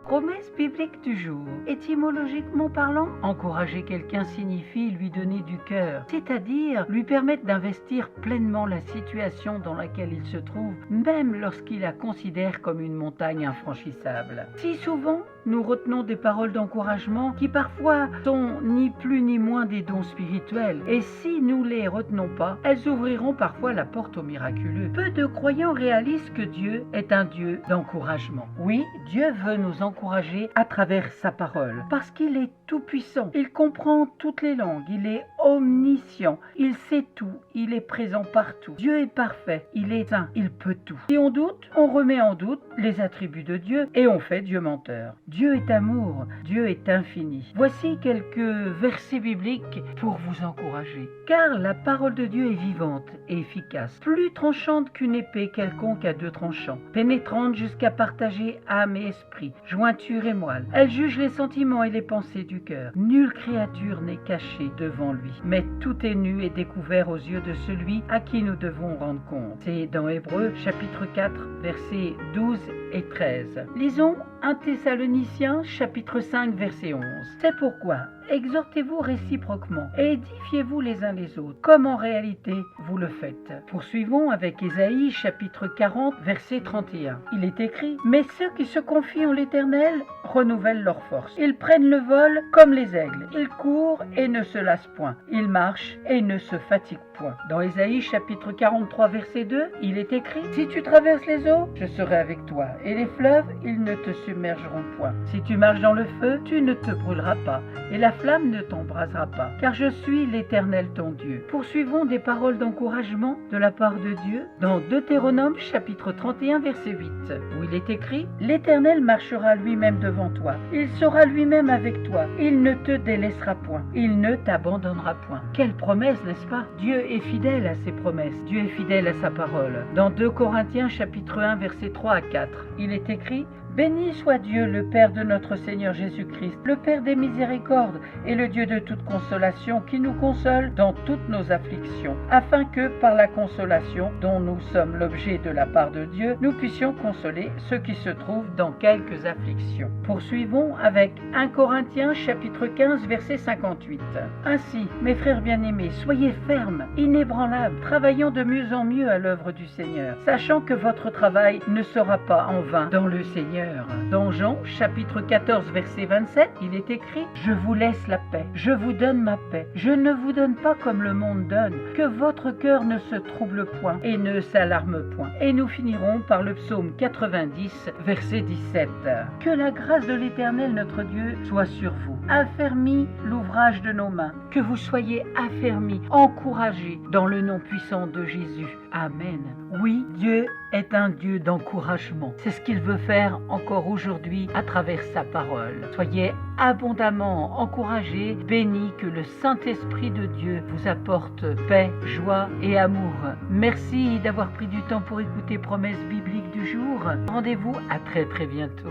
Promesse biblique du jour. Étymologiquement parlant, encourager quelqu'un signifie lui donner du cœur, c'est-à-dire lui permettre d'investir pleinement la situation dans laquelle il se trouve, même lorsqu'il la considère comme une montagne infranchissable. Si souvent, nous retenons des paroles d'encouragement qui parfois sont ni plus ni moins des dons spirituels, et si nous les retenons pas, elles ouvriront parfois la porte au miraculeux. Peu de croyants réalisent que Dieu est un Dieu d'encouragement. Oui, Dieu veut nous encourager à travers sa parole, parce qu'il est tout-puissant, il comprend toutes les langues, il est omniscient, il sait tout, il est présent partout. Dieu est parfait, il est saint, il peut tout. Si on doute, on remet en doute les attributs de Dieu et on fait Dieu menteur. Dieu est amour, Dieu est infini. Voici quelques versets bibliques pour vous encourager. Car la parole de Dieu est vivante et efficace, plus tranchante qu'une épée quelconque à deux tranchants, pénétrante jusqu'à partager âme et esprit, jointure et moelle. Elle juge les sentiments et les pensées du cœur. Nulle créature n'est cachée devant lui, mais tout est nu et découvert aux yeux de celui à qui nous devons rendre compte. C'est dans Hébreux chapitre 4, versets 12 et 13. Lisons 1 Thessaloniciens chapitre 5, verset 11. C'est pourquoi exhortez-vous réciproquement et édifiez-vous les uns les autres, comme en réalité vous le faites. Poursuivons avec Ésaïe chapitre 40, verset 31. Il est écrit: mais ceux qui se confient en l'Éternel renouvellent leur force. Ils prennent le vol comme les aigles. Ils courent et ne se lassent point. Ils marchent et ne se fatiguent point. Dans Ésaïe chapitre 43, verset 2, il est écrit: si tu traverses les eaux, je serai avec toi, et les fleuves, ils ne te submergeront point. Si tu marches dans le feu, tu ne te brûleras pas, et la flamme ne t'embrasera pas, car je suis l'Éternel ton Dieu. Poursuivons des paroles d'encouragement de la part de Dieu dans Deutéronome chapitre 31, verset 8, où il est écrit: l'Éternel marchera lui-même devant toi, il sera lui-même avec toi, il ne te délaissera point, il ne t'abandonnera point. Quelle promesse, n'est-ce pas? Dieu est fidèle à ses promesses, Dieu est fidèle à sa parole. Dans 2 Corinthiens chapitre 1, verset 3 à 4, il est écrit: béni soit Dieu, le Père de notre Seigneur Jésus-Christ, le Père des miséricordes et le Dieu de toute consolation, qui nous console dans toutes nos afflictions, afin que, par la consolation dont nous sommes l'objet de la part de Dieu, nous puissions consoler ceux qui se trouvent dans quelques afflictions. Poursuivons avec 1 Corinthiens chapitre 15, verset 58. Ainsi, mes frères bien-aimés, soyez fermes, inébranlables, travaillant de mieux en mieux à l'œuvre du Seigneur, sachant que votre travail ne sera pas en vain dans le Seigneur. Dans Jean chapitre 14 verset 27, il est écrit: je vous laisse la paix, je vous donne ma paix, je ne vous donne pas comme le monde donne, que votre cœur ne se trouble point et ne s'alarme point. Et nous finirons par le psaume 90 verset 17. Que la grâce de l'Éternel notre Dieu soit sur vous, affermis l'ouvrage de nos mains, que vous soyez affermis, encouragés dans le nom puissant de Jésus. Amen. Oui, Dieu est un Dieu d'encouragement. C'est ce qu'il veut faire encore aujourd'hui à travers sa parole. Soyez abondamment encouragés, bénis, que le Saint-Esprit de Dieu vous apporte paix, joie et amour. Merci d'avoir pris du temps pour écouter Promesse biblique du jour. Rendez-vous à très bientôt.